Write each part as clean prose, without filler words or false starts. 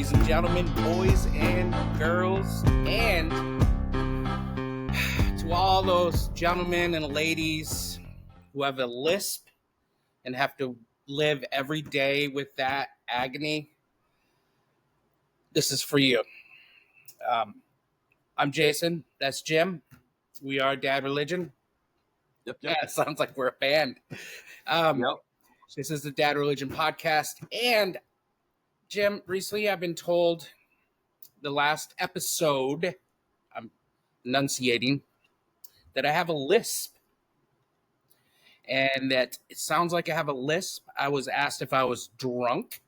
ladies and gentlemen, boys and girls, and to all those gentlemen and ladies who have a lisp and have to live every day with that agony, this is for you. I'm Jason. That's Jim. We are Dad Religion. Yep. Yeah, it sounds like we're a band. This is the Dad Religion podcast. And Jim, recently I've been told the last episode, I'm enunciating, that I have a lisp. And that it sounds like I have a lisp. I was asked if I was drunk.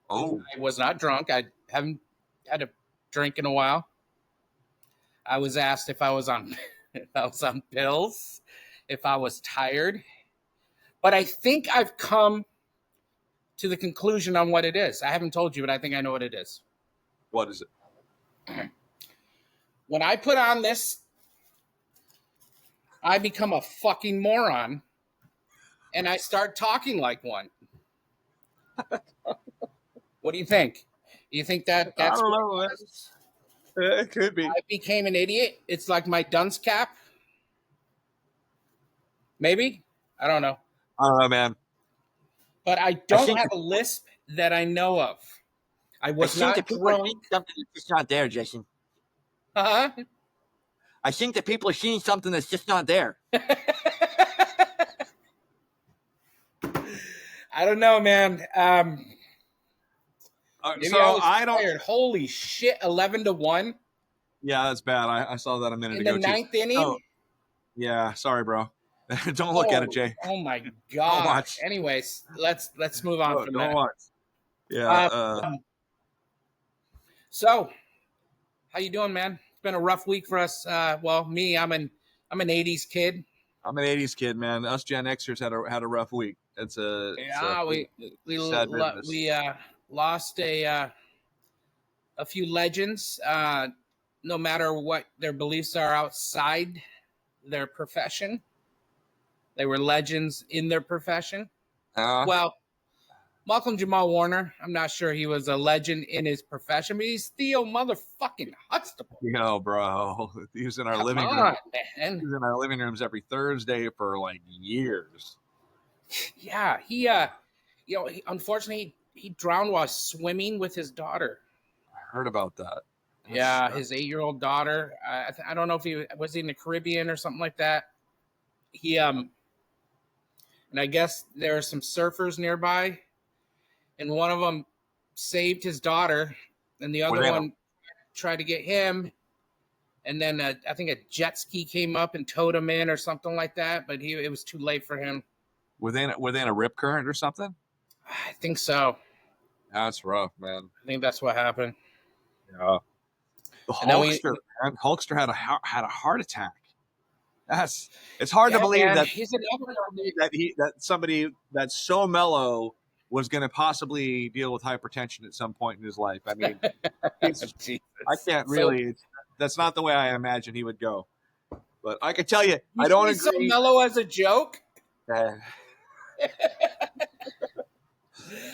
Oh, I was not drunk. I haven't had a drink in a while. I was asked if I was on pills, if I was tired. But I think I've come to the conclusion on what it is. I haven't told you, but I think I know what it is. what is it? When I put on this, I become a fucking moron, and I start talking like one. What do you think? You think that's I don't what know. it was? It could be. I became an idiot. It's like my dunce cap. Maybe. I don't know. I don't know, man. But I don't have a lisp that I know of. I was not drunk. Something that's just not there, Jason. Huh? I think that people are seeing something that's just not there. I don't know, man. Maybe I don't. tired. Holy shit! 11-1 Yeah, that's bad. I saw that a minute in ago. the ninth inning. Oh, yeah, sorry, bro. Don't look at it, Jay. Oh my god! Don't watch. Anyways, let's move on from Don't that. watch. Yeah. So, how you doing, man? It's been a rough week for us. Well, me, I'm an '80s kid. I'm an '80s kid, man. Us Gen Xers had a rough week. We lost a few legends. No matter what their beliefs are outside their profession, they were legends in their profession. Well, Malcolm Jamal Warner, I'm not sure he was a legend in his profession, but he's Theo motherfucking Huxtable. Yo, bro. He was in our living room. Man. He was in our living rooms every Thursday for like years. Yeah, he unfortunately he drowned while swimming with his daughter. I heard about that. His 8-year-old daughter. I don't know if he was in the Caribbean or something like that. He and I guess there are some surfers nearby, and one of them saved his daughter, and the other one tried to get him. And then I think a jet ski came up and towed him in or something like that, but it was too late for him. Were they in a rip current or something? I think so. That's rough, man. I think that's what happened. Yeah. The Hulkster had a heart attack. It's hard to believe that somebody that's so mellow was going to possibly deal with hypertension at some point in his life. I mean, I can't really. That's not the way I imagine he would go. But I can tell you, I don't agree. So mellow as a joke.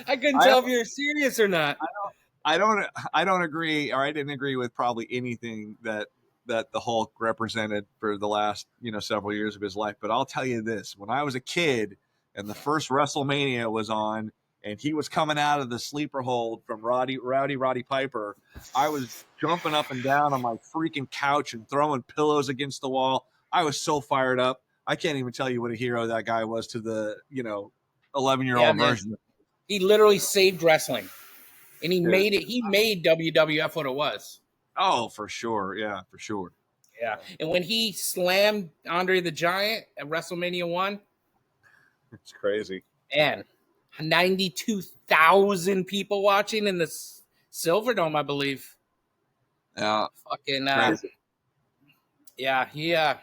I couldn't tell if you're serious or not. I don't agree, or I didn't agree with probably anything that the Hulk represented for the last several years of his life. But I'll tell you this: when I was a kid and the first WrestleMania was on, and he was coming out of the sleeper hold from Rowdy Piper, I was jumping up and down on my freaking couch and throwing pillows against the wall. I was so fired up. I can't even tell you what a hero that guy was to the 11-year-old version. He literally saved wrestling, and he made it. He made WWF what it was. Oh, for sure. Yeah, for sure. Yeah. And when he slammed Andre the Giant at WrestleMania 1, it's crazy. And 92,000 people watching in the Silverdome, I believe. Yeah. Fucking crazy. Yeah, Yeah.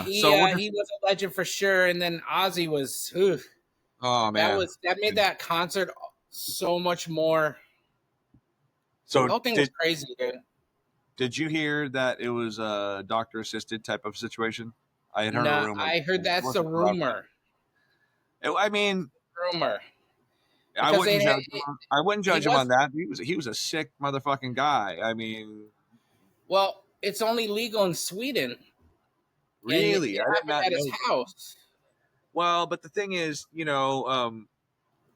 He was a legend for sure, and then Ozzy was oh man. That made that concert so much more. So the whole thing was crazy, dude. Did you hear that it was a doctor-assisted type of situation? I had heard a rumor. I heard that's a rumor. I mean, rumor. I because wouldn't judge him. I wouldn't he judge him was on that. He was a sick motherfucking guy. I mean, well. It's only legal in Sweden, and it really, I did happened not at his know. house. Well, but the thing is, I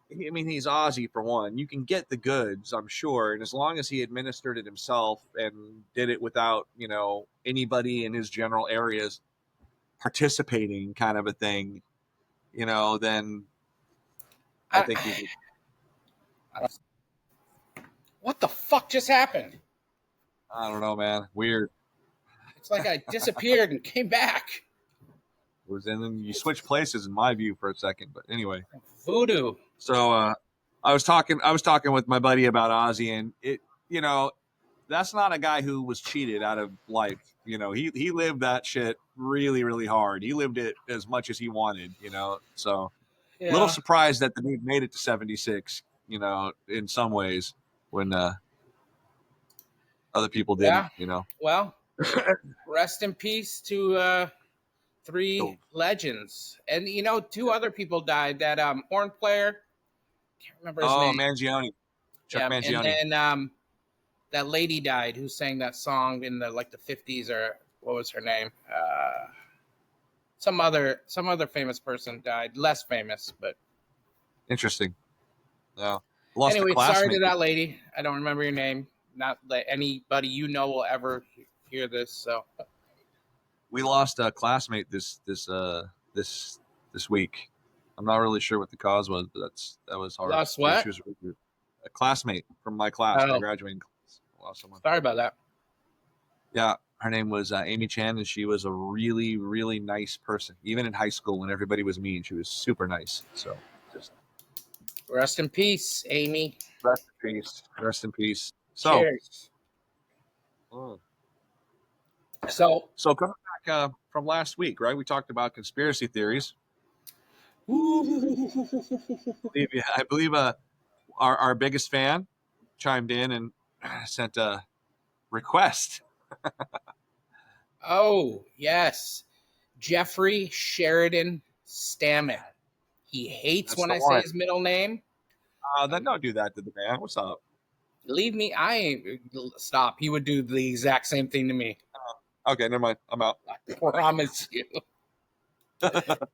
mean, he's Aussie for one. You can get the goods, I'm sure, and as long as he administered it himself and did it without, anybody in his general areas participating, kind of a thing, then I I, think he could. what the fuck just happened? I don't know, man. Weird. It's like I disappeared and came back. And then you switch places, in my view, for a second. But anyway, Voodoo. so I was talking with my buddy about Ozzy, and that's not a guy who was cheated out of life. He lived that shit really, really hard. He lived it as much as he wanted. So a little Yeah. surprised that the dude made it to 76. In some ways, when other people didn't. Yeah. Well, rest in peace to three legends, and two other people died. That horn player, can't remember his name. Mangione, Chuck Yeah, and Mangione. then that lady died who sang that song in the 50s, or what was her name? Some other famous person died, less famous, but Interesting. Yeah, lost a anyway, sorry classmate. to that lady. I don't remember your name. Not that anybody will ever hear this. So We lost a classmate this week. I'm not really sure what the cause was, but that was hard. lost what? She was a classmate from my class, my Oh, graduating class. I lost someone. sorry about that. Yeah, her name was Amy Chan, and she was a really, really nice person. Even in high school, when everybody was mean, she was super nice. So just Rest in peace, Amy. rest in peace. Rest in peace. So, Cheers. So coming back from last week, right? We talked about conspiracy theories. I believe our biggest fan chimed in and sent a request. oh yes, Jeffrey Sheridan Stammen. He hates That's when the I one. say his middle name. Then don't do that to the man. What's up? Believe me, I ain't stop. He would do the exact same thing to me. Okay, never mind. I'm out. I promise you.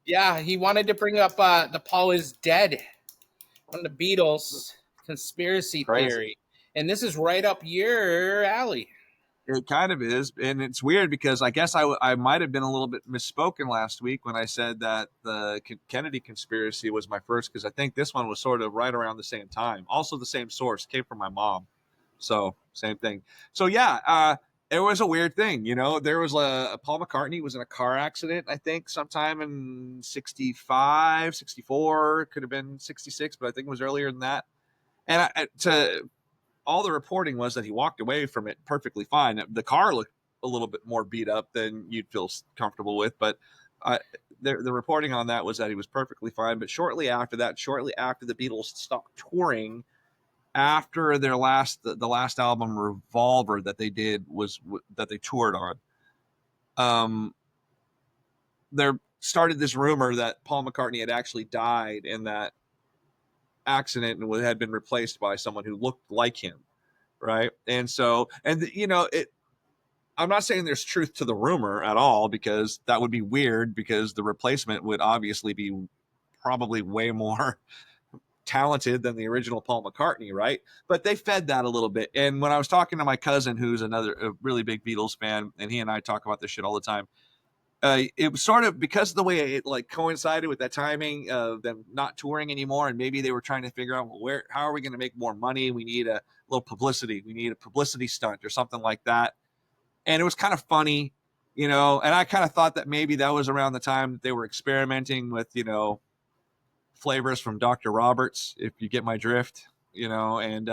Yeah, he wanted to bring up the Paul is dead on the Beatles conspiracy theory. And this is right up your alley. It kind of is, and it's weird because I guess I might have been a little bit misspoken last week when I said that the Kennedy conspiracy was my first, because I think this one was sort of right around the same time. Also, the same source came from my mom, so same thing. So yeah, it was a weird thing. There was a Paul McCartney was in a car accident, I think sometime in 65, 64, could have been 66, but I think it was earlier than that. And all the reporting was that he walked away from it perfectly fine. The car looked a little bit more beat up than you'd feel comfortable with, but the reporting on that was that he was perfectly fine. But shortly after that, shortly after the Beatles stopped touring, after their the last album Revolver that they did that they toured on, there started this rumor that Paul McCartney had actually died in that accident and had been replaced by someone who looked like him. Right. And so, I'm not saying there's truth to the rumor at all, because that would be weird, because the replacement would obviously be probably way more talented than the original Paul McCartney. Right. But they fed that a little bit. And when I was talking to my cousin, who's a really big Beatles fan, and he and I talk about this shit all the time, it was sort of because of the way it coincided with that timing of them not touring anymore, and maybe they were trying to figure out, well, how are we going to make more money? We need a little publicity. We need a publicity stunt or something like that. And it was kind of funny, and I kind of thought that maybe that was around the time that they were experimenting with, flavors from Dr. Roberts, if you get my drift, and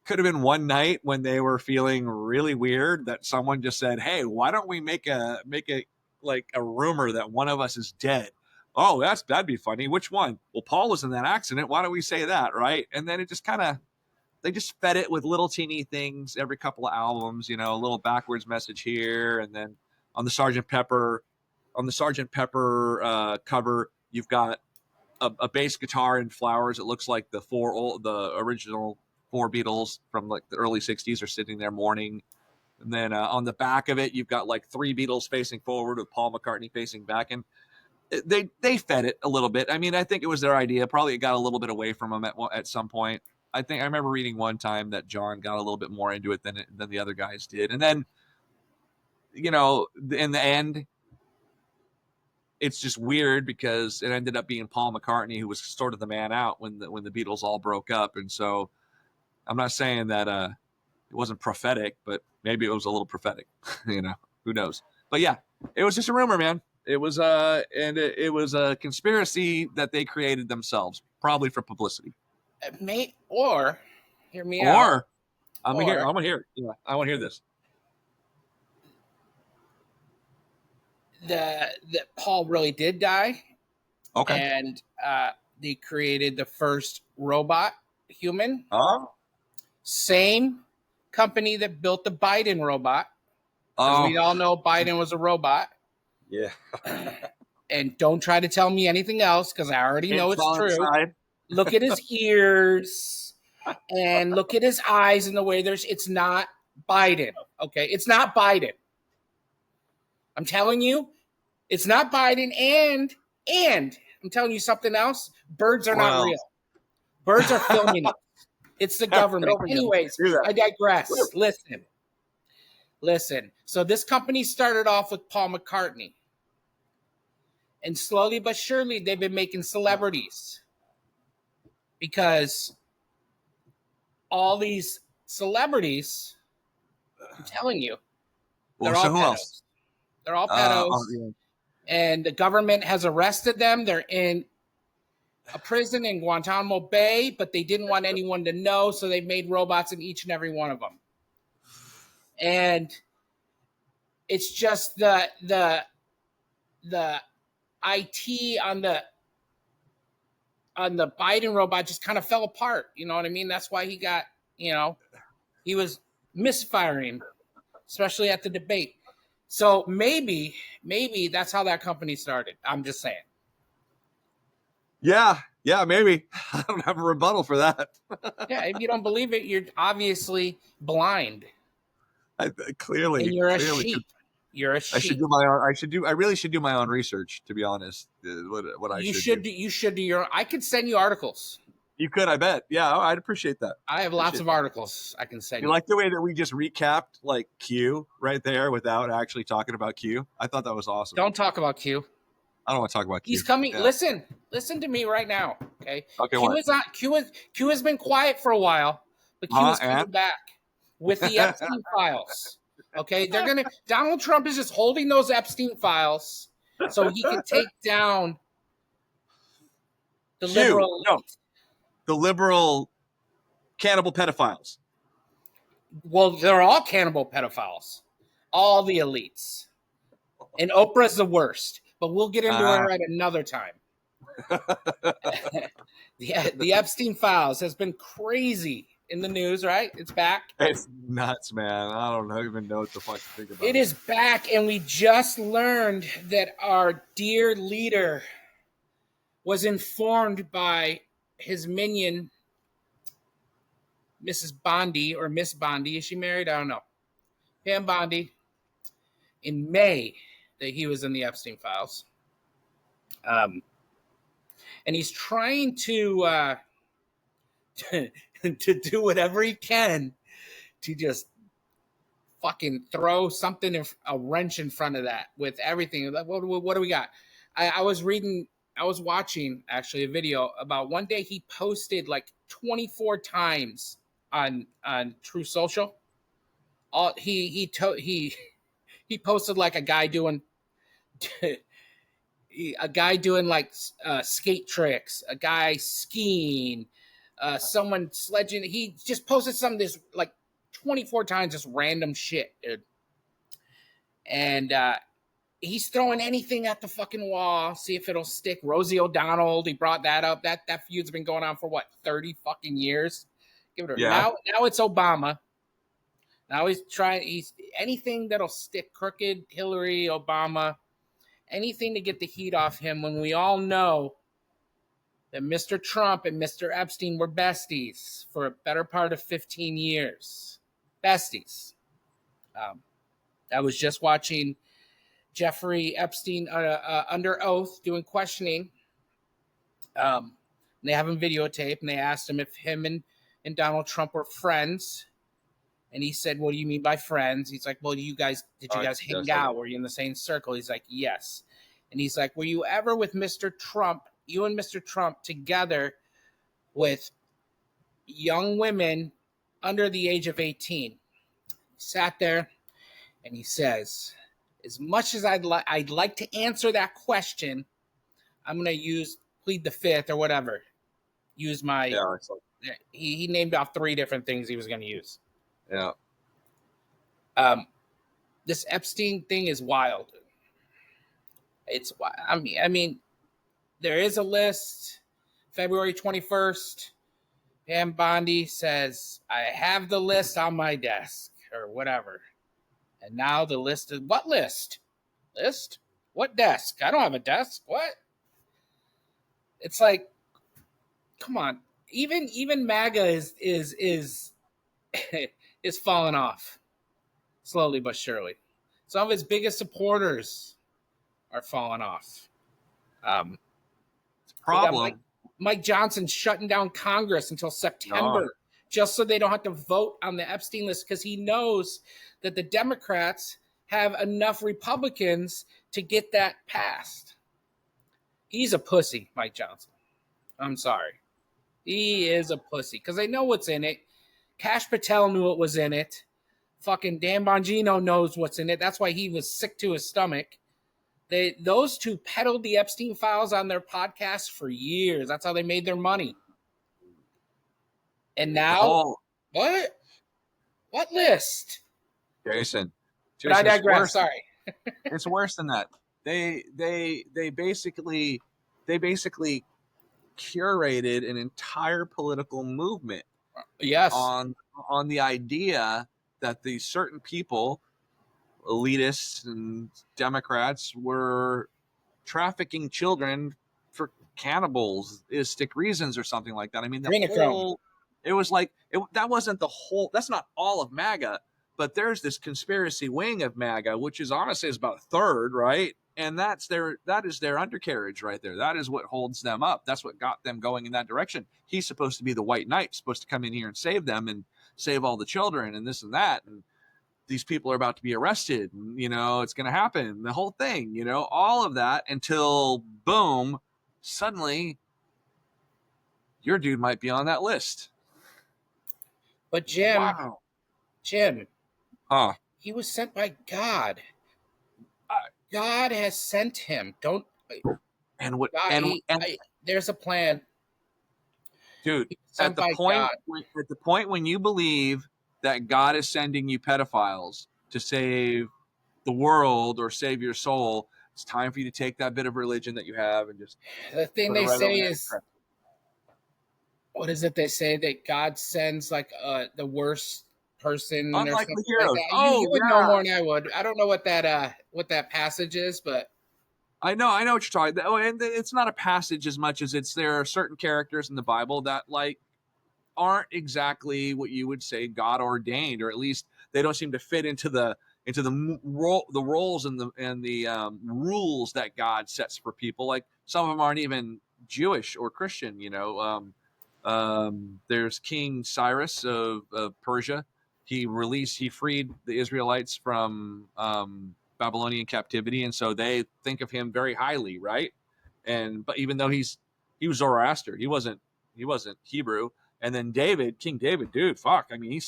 could have been one night when they were feeling really weird that someone just said, hey, why don't we make a rumor that one of us is dead? Oh, that'd be funny. Which one? Well, Paul was in that accident. Why don't we say that? Right. And then it just they just fed it with little teeny things every couple of albums, a little backwards message here. And then on the Sgt. Pepper cover, you've got a bass guitar in flowers. It looks like the original 4 Beatles from like the early 60s are sitting there mourning. And then on the back of it, you've got like 3 Beatles facing forward with Paul McCartney facing back. And they fed it a little bit. I mean, I think it was their idea. Probably it got a little bit away from them at some point. I remember reading one time that John got a little bit more into it than the other guys did. And then, you know, in the end, it's just weird because it ended up being Paul McCartney who was sort of the man out when the Beatles all broke up. And so I'm not saying that it wasn't prophetic, but maybe it was a little prophetic. You know, who knows? But yeah, it was just a rumor, man. It was it was a conspiracy that they created themselves, probably for publicity. Or hear me out. Or I'm gonna hear it. Yeah, I want to hear this. That Paul really did die. Okay. And they created the first robot human. Oh. Same company that built the Biden robot. Oh. We all know Biden was a robot. Yeah. And don't try to tell me anything else because I already know it's true. Inside. Look at his ears and look at his eyes and the way it's not Biden. Okay, it's not Biden. I'm telling you, it's not Biden. And I'm telling you something else. Birds are not real. Birds are filming it. It's the government. Anyways, I digress. Listen. So this company started off with Paul McCartney. And slowly but surely, they've been making celebrities. Because all these celebrities, I'm telling you, they're all pedos. They're all pedos. And the government has arrested them. They're in a prison in Guantanamo Bay, but they didn't want anyone to know, so they made robots in each and every one of them. And it's just the IT on the Biden robot just kind of fell apart. You know what I mean? That's why he got, he was misfiring, especially at the debate. So maybe that's how that company started. I'm just saying. Yeah, maybe. I don't have a rebuttal for that. Yeah, if you don't believe it, you're obviously blind. Clearly. And you're a sheep. You're a sheep. I really should do my own research, to be honest. You should do your. I could send you articles. You could, I bet. Yeah, I'd appreciate that. I have lots of articles I can send you. You like the way that we just recapped like Q right there without actually talking about Q? I thought that was awesome. Don't talk about Q. I don't want to talk about Q. He's coming. Yeah. Listen to me right now. Okay. Okay. Q has been quiet for a while, but Q is coming back with the Epstein files. Okay, Donald Trump is just holding those Epstein files so he can take down the the liberal cannibal pedophiles. Well, they're all cannibal pedophiles, all the elites, and Oprah's the worst. But we'll get into her at another time. The Epstein files has been crazy in the news, right? It's back. It's nuts, man. I don't even know what the fuck to think about. It is back, and we just learned that our dear leader was informed by his minion, Mrs. Bondi, or Miss Bondi. Is she married? I don't know. Pam Bondi, in May, that he was in the Epstein files. And he's trying to do whatever he can to just fucking throw something, a wrench in front of that with everything. What do we got? I was watching actually a video about one day he posted like 24 times on True Social. He posted like a guy doing like skate tricks, a guy skiing, someone sledging. He just posted some of this like 24 times, just random shit, dude. And he's throwing anything at the fucking wall, see if it'll stick. Rosie O'Donnell, he brought that up. That feud's been going on for what, 30 fucking years? Give it a now it's Obama. Now he's anything that'll stick. Crooked, Hillary, Obama, anything to get the heat off him when we all know that Mr. Trump and Mr. Epstein were besties for a better part of 15 years. Besties. I was just watching Jeffrey Epstein under oath doing questioning. They have him videotape, and they asked him if him and Donald Trump were friends. And he said, "What do you mean by friends?" He's like, "Well, did you guys hang out? Were you in the same circle?" He's like, "Yes." And he's like, "Were you ever with Mr. Trump, you and Mr. Trump together with young women under the age of 18? He sat there and he says, "As much as I'd like to answer that question, I'm going to plead the fifth or whatever. Use my." Yeah, he named off 3 different things he was going to use. Yeah. This Epstein thing is wild. It's I mean, there is a list. February 21st, Pam Bondi says, "I have the list on my desk," or whatever. And now the list is what list? List? What desk? I don't have a desk. What? It's like, come on. Even MAGA is is falling off slowly but surely. Some of his biggest supporters are falling off. It's a problem. Mike Johnson shutting down Congress until September just so they don't have to vote on the Epstein list because he knows that the Democrats have enough Republicans to get that passed. He's a pussy, Mike Johnson. I'm sorry. He is a pussy because they know what's in it. Kash Patel knew what was in it. Fucking Dan Bongino knows what's in it. That's why he was sick to his stomach. Those two peddled the Epstein files on their podcast for years. That's how they made their money. And now, what? What list? Jason, But I digress. Sorry. It's worse than that. They basically curated an entire political movement. Yes. On the idea that these certain people, elitists and Democrats, were trafficking children for cannibalistic reasons or something like that. I mean, it was like that wasn't the whole. That's not all of MAGA, but there's this conspiracy wing of MAGA, which is honestly is about a third, right? And that is their undercarriage right there. That is what holds them up. That's what got them going in that direction. He's supposed to be the white knight, supposed to come in here and save them and save all the children and this and that. And these people are about to be arrested. And, it's going to happen. The whole thing, all of that until boom, suddenly your dude might be on that list. But Jim, wow. He was sent by God. God has sent him. Don't. And what? There's a plan, dude. At the point when you believe that God is sending you pedophiles to save the world or save your soul, it's time for you to take that bit of religion that you have and just. The thing they say is, what is it? They say that God sends like the worst person. Unlikely or heroes. Like that. You would know more than I would. I don't know what that passage is, but I know what you're talking about. And it's not a passage as much as there are certain characters in the Bible that like aren't exactly what you would say God ordained, or at least they don't seem to fit into the roles and the rules that God sets for people. Like some of them aren't even Jewish or Christian. There's King Cyrus of Persia. He freed the Israelites from Babylonian captivity, and so they think of him very highly, right? But even though he was Zoroaster, he wasn't Hebrew. And then King David, dude, fuck. I mean,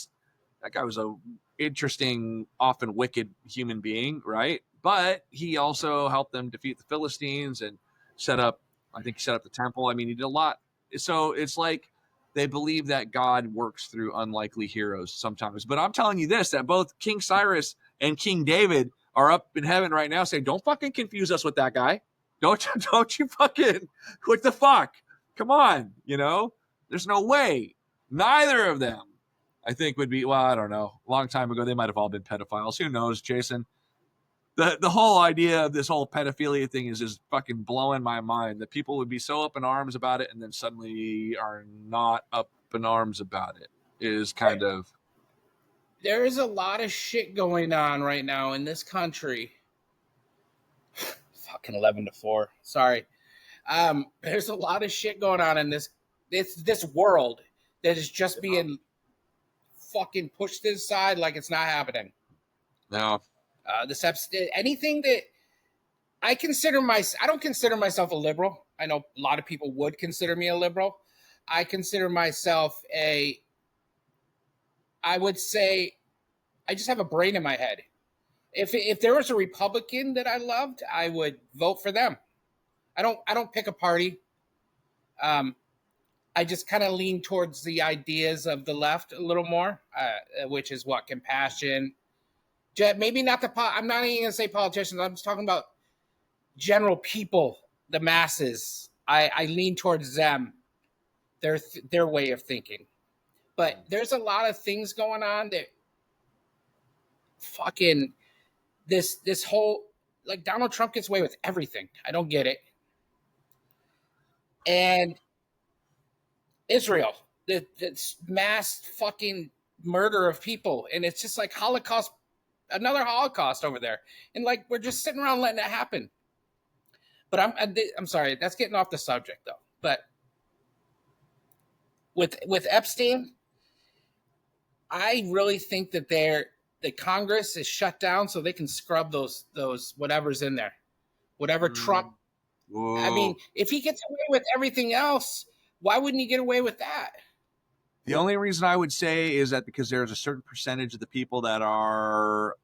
that guy was a interesting, often wicked human being, right? But he also helped them defeat the Philistines and set up the temple. I mean, he did a lot. So it's like they believe that God works through unlikely heroes sometimes. But I'm telling you this, that both King Cyrus and King David are up in heaven right now saying, don't fucking confuse us with that guy. Don't you fucking, what the fuck? Come on, there's no way. Neither of them, I think, would be, well, I don't know. A long time ago, they might have all been pedophiles. Who knows, Jason? the whole idea of this whole pedophilia thing is just fucking blowing my mind, that people would be so up in arms about it and then suddenly are not up in arms about it is kind of. There is a lot of shit going on right now in this country. Fucking 11-4. Sorry. There's a lot of shit going on in this world that is just being fucking pushed to the side like it's not happening. No. Anything that I don't consider myself a liberal. I know a lot of people would consider me a liberal. I consider myself I would say I just have a brain in my head. If there was a Republican that I loved, I would vote for them. I don't pick a party. I just kind of lean towards the ideas of the left a little more, which is what compassion. Maybe not I'm not even gonna say politicians. I'm just talking about general people, the masses. I lean towards them, their way of thinking. But there's a lot of things going on that fucking this whole, like, Donald Trump gets away with everything. I don't get it. And Israel, the mass fucking murder of people, and it's just like another Holocaust over there, and like we're just sitting around letting it happen. But I'm sorry, that's getting off the subject though. But with Epstein, I really think that the Congress is shut down so they can scrub those whatever's in there, whatever Trump. Whoa. I mean, if he gets away with everything else, why wouldn't he get away with that? The only reason I would say is that because there's a certain percentage of the people that are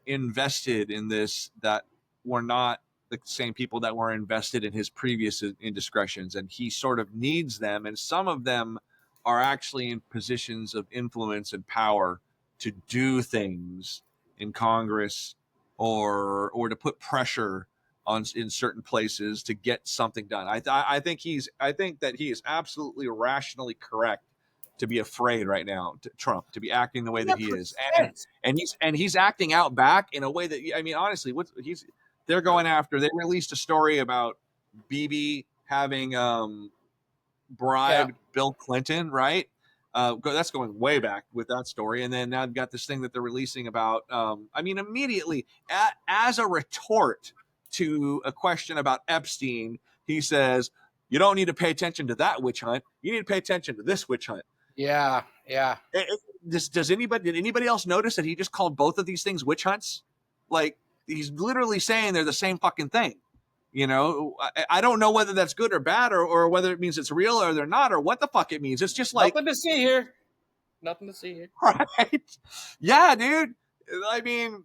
invested in this that were not the same people that were invested in his previous indiscretions, and he sort of needs them, and some of them are actually in positions of influence and power to do things in Congress or to put pressure in certain places to get something done. I think that he is absolutely rationally correct to be afraid right now, Trump, to be acting the way that he is, and he's acting out back in a way that, I mean, honestly, they're going after. They released a story about Bibi having bribed Bill Clinton, right? That's going way back with that story, and then now I've got this thing that they're releasing about. I mean, immediately as a retort to a question about Epstein, he says, "You don't need to pay attention to that witch hunt. You need to pay attention to this witch hunt." Yeah. Did anybody else notice that he just called both of these things witch hunts? Like, he's literally saying they're the same fucking thing. You know, I don't know whether that's good or bad, or whether it means it's real or they're not, or what the fuck it means. It's just like nothing to see here. Right? Yeah, dude. I mean,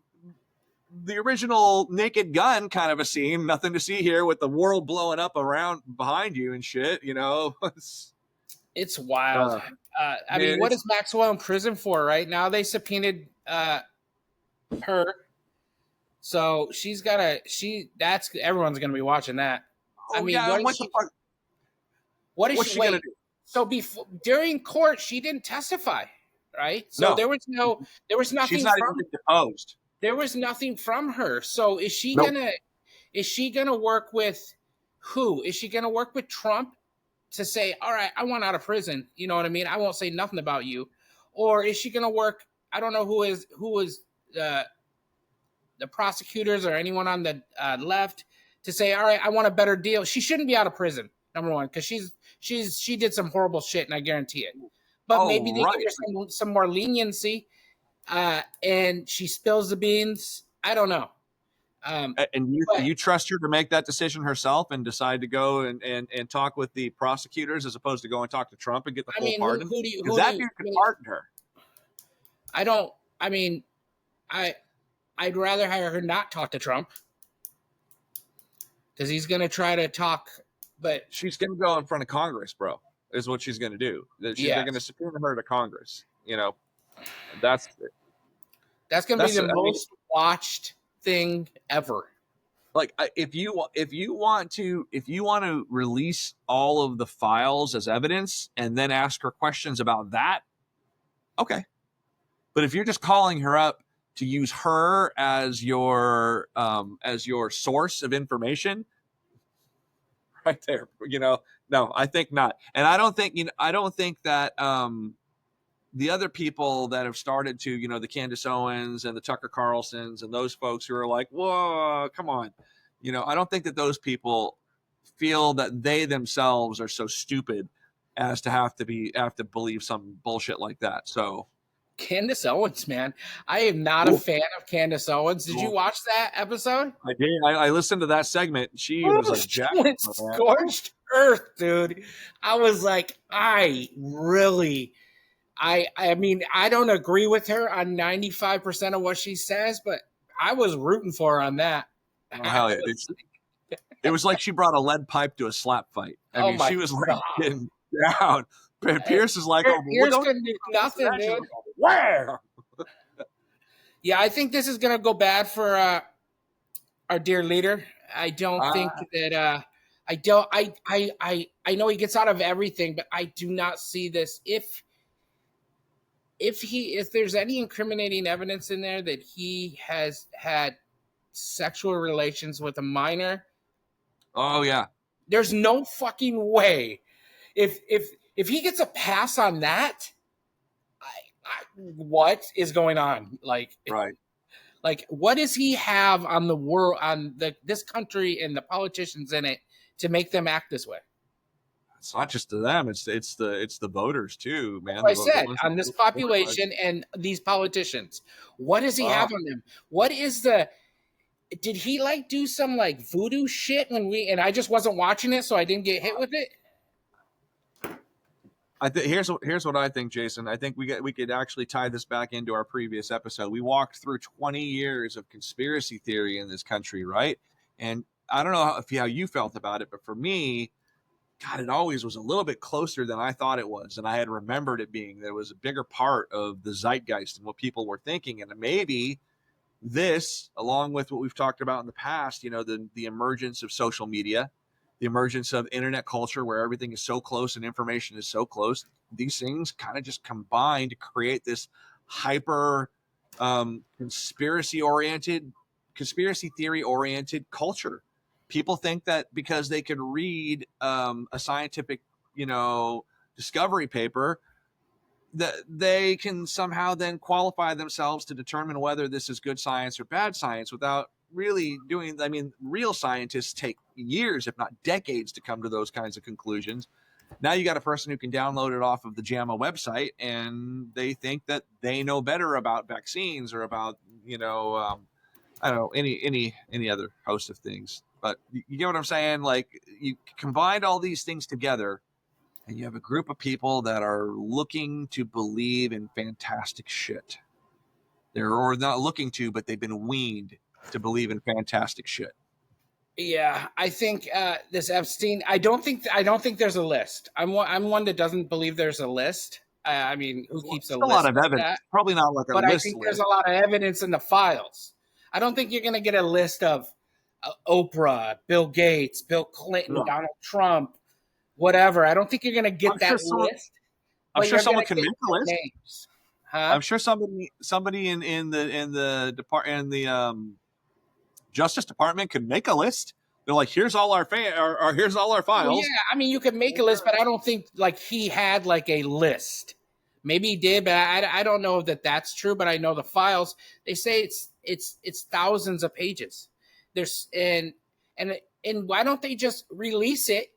the original Naked Gun kind of a scene, nothing to see here, with the world blowing up around behind you and shit, you know. It's wild. I mean, what is Maxwell in prison for right now? They subpoenaed her, so everyone's gonna be watching that. I mean, what is she gonna do? So during court, she didn't testify, right? So there was nothing. She's not even deposed. There was nothing from her. So is she gonna work with who? Is she gonna work with Trump to say, all right, I want out of prison? You know what I mean? I won't say nothing about you. Or is she gonna work? I don't know who is the prosecutors or anyone on the left to say, all right, I want a better deal. She shouldn't be out of prison, number one, because she did some horrible shit, and I guarantee it. But maybe they give her some more leniency. And she spills the beans. I don't know. And you trust her to make that decision herself and decide to go and talk with the prosecutors as opposed to go and talk to Trump and get the full pardon? Because that dude could pardon her. I'd rather have her not talk to Trump, because he's going to try to talk. But she's going to go in front of Congress, bro, is what she's going to do. They're going to subpoena her to Congress. You know, that's going to be the most watched thing ever. Like, if you want to release all of the files as evidence and then ask her questions about that, okay. But if you're just calling her up to use her as your source of information, right there, no, I think not. And I don't think that the other people that have started to, the Candace Owens and the Tucker Carlsons and those folks who are like, whoa, come on. I don't think that those people feel that they themselves are so stupid as to have to believe some bullshit like that. So Candace Owens, man. I am not a fan of Candace Owens. Did you watch that episode? I did. I listened to that segment. She was like, she went scorched earth, dude. I was like, I mean, I don't agree with her on 95% of what she says, but I was rooting for her on that. Oh, hell yeah. It was like she brought a lead pipe to a slap fight. I mean, she was like getting down. Pierce is like, Pierce couldn't do nothing, dude. Where? Yeah, I think this is gonna go bad for our dear leader. I don't think that I know he gets out of everything, but I do not see this. If there's any incriminating evidence in there that he has had sexual relations with a minor, oh yeah, there's no fucking way. If he gets a pass on that, what is going on? Like, right. Like, what does he have on the world, on this country and the politicians in it to make them act this way? It's not just to them; it's the voters too, man. Like I said, on this population and these politicians, what does he have on them? What is did he like do some like voodoo shit and I just wasn't watching it, so I didn't get hit with it? Here's what I think, Jason. I think we could actually tie this back into our previous episode. We walked through 20 years of conspiracy theory in this country, right? And I don't know how you felt about it, but for me, God, it always was a little bit closer than I thought it was, and I had remembered it being. There was a bigger part of the zeitgeist and what people were thinking, and maybe this, along with what we've talked about in the past, the emergence of social media, the emergence of internet culture where everything is so close and information is so close, these things kind of just combine to create this hyper conspiracy theory oriented culture. People think that because they could read a scientific, discovery paper, that they can somehow then qualify themselves to determine whether this is good science or bad science without really doing. I mean, real scientists take years, if not decades, to come to those kinds of conclusions. Now you got a person who can download it off of the JAMA website, and they think that they know better about vaccines or about, I don't know, any other host of things. But you get what I'm saying? Like, you combined all these things together, and you have a group of people that are looking to believe in fantastic shit. Or not looking to, but they've been weaned to believe in fantastic shit. Yeah, I think this Epstein. I don't think there's a list. I'm one that doesn't believe there's a list. I mean, who keeps a list? A lot of evidence. Probably not like a list. But I think there's a lot of evidence in the files. I don't think you're going to get a list of Oprah, Bill Gates, Bill Clinton, Donald Trump, whatever. I don't think you're going to get that list. I'm sure someone can make a list. Names. Huh? I'm sure somebody in the department, in the Justice Department could make a list. They're like, here's all our here's all our files. Well, yeah, I mean, you could make a list, but I don't think like he had like a list. Maybe he did, but I don't know that that's true. But I know the files. They say it's thousands of pages. There's and why don't they just release it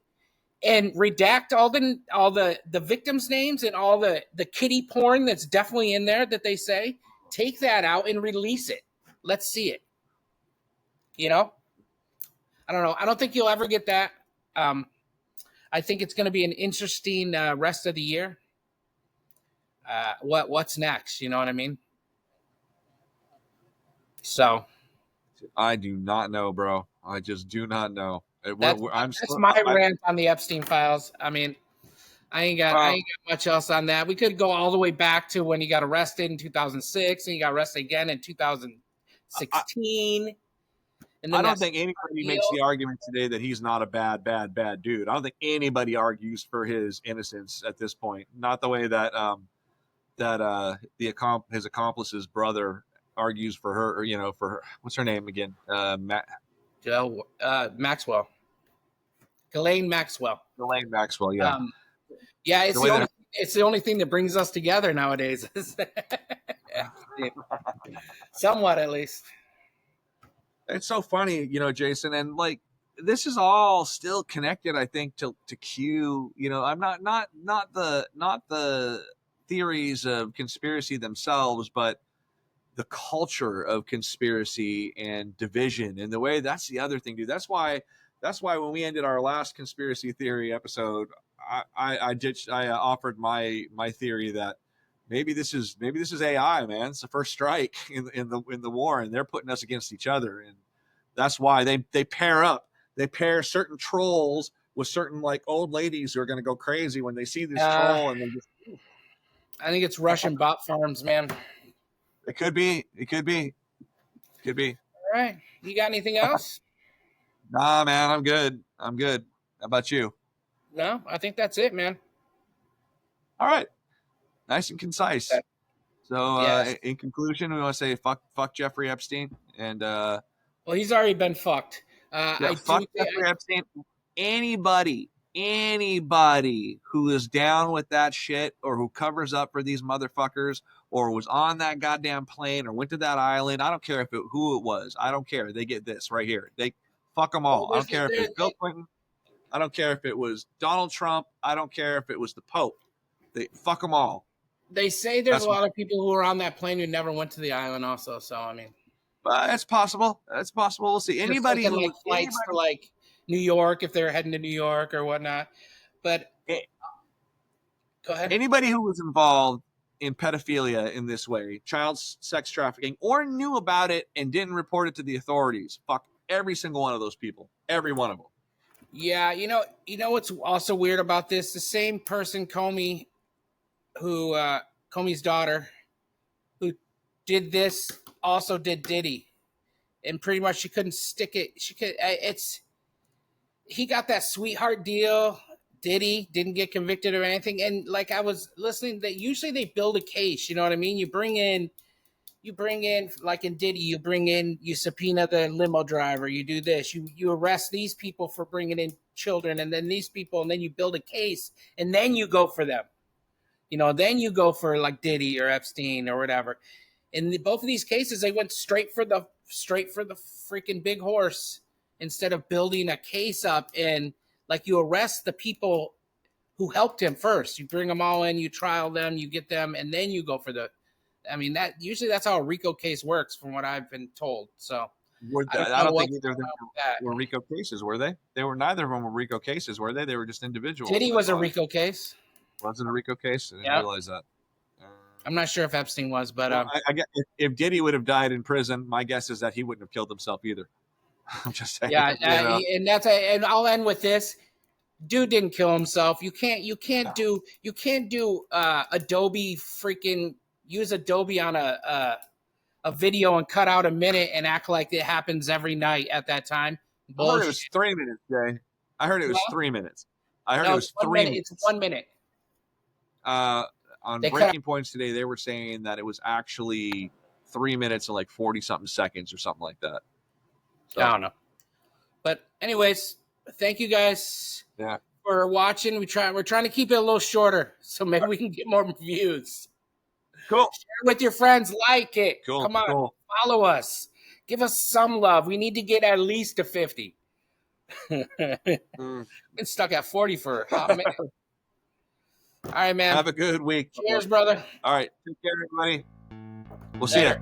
and redact all the victims' names and all the kiddie porn that's definitely in there that they say? Take that out and release it. Let's see it. I don't know. I don't think you'll ever get that. I think it's going to be an interesting rest of the year. What's next? You know what I mean? So I do not know, bro. I just do not know. That's my rant on the Epstein files. I mean, I ain't got much else on that. We could go all the way back to when he got arrested in 2006 and he got arrested again in 2016. I don't think anybody makes the argument today that he's not a bad dude. I don't think anybody argues for his innocence at this point. Not the way that his accomplice's brother argues for her, or, you know, for her, what's her name again? Maxwell. Ghislaine Maxwell. Elaine Maxwell. Yeah. Yeah, The way that- it's the only thing that brings us together nowadays. Somewhat, at least. It's so funny, you know, Jason, and like this is all still connected, I think, to Q. You know, I'm not the theories of conspiracy themselves, but the culture of conspiracy and division, and the way that's the other thing, dude. That's why when we ended our last conspiracy theory episode, I offered my theory that maybe this is AI, man. It's the first strike in the war, and they're putting us against each other, and that's why they pair up. They pair certain trolls with certain like old ladies who are going to go crazy when they see this troll, and they just. I think it's Russian bot farms, man. It could be. All right, you got anything else? Nah, man, I'm good. How about you? No, I think that's it, man. All right, nice and concise. So, Yes. In conclusion, we want to say fuck Jeffrey Epstein, and well, he's already been fucked. fuck Jeffrey Epstein. Anybody who is down with that shit, or who covers up for these motherfuckers, or was on that goddamn plane, or went to that island, I don't care who it was. I don't care. They get this right here. They fuck them all. I don't care if it was Bill Clinton. I don't care if it was Donald Trump. I don't care if it was the Pope. They fuck them all. They say there's a lot of people who are on that plane who never went to the island also. So, I mean. That's possible. That's possible. We'll see. Anybody who like flights to like New York, if they're heading to New York or whatnot. But go ahead. Anybody who was involved in pedophilia in this way, child sex trafficking, or knew about it and didn't report it to the authorities, fuck every single one of those people. Every one of them. Yeah, you know what's also weird about this? The same person, Comey, who Comey's daughter, who did this, also did Diddy, and pretty much she couldn't stick it. He got that sweetheart deal. Diddy didn't get convicted or anything, and like I was listening, that usually they build a case. You know what I mean? You bring in like in Diddy, you subpoena the limo driver, you do this, you arrest these people for bringing in children, and then these people, and then you build a case, and then you go for them. You know, then you go for like Diddy or Epstein or whatever. In both of these cases, they went straight for the freaking big horse instead of building a case up, and like you arrest the people who helped him first. You bring them all in, you trial them, you get them, and then you go for the. I mean, that's how a RICO case works, from what I've been told. So I don't think either of them were RICO cases, were they? Neither of them were RICO cases, were they? They were just individuals. Diddy was a RICO case. Was it a RICO case? I didn't realize that. I'm not sure if Epstein was, but I guess if Diddy would have died in prison, my guess is that he wouldn't have killed himself either. I'm just saying. Yeah, and I'll end with this. Dude didn't kill himself. You can't do Adobe freaking use Adobe on a video and cut out a minute and act like it happens every night at that time. I heard it was 3 minutes, Jay. I heard it was 3 minutes. I heard it was 3 minutes. It's 1 minute. On Breaking Points today, they were saying that it was actually 3 minutes and like 40-something seconds or something like that. So, I don't know. But anyways, thank you guys for watching. We're trying to keep it a little shorter, so maybe we can get more views. Cool. Share with your friends. Like it. Cool. Come on. Cool. Follow us. Give us some love. We need to get at least to 50. Been stuck at 40 for a hot minute. All right, man. Have a good week. Cheers, brother. All right. Take care, everybody. We'll see you.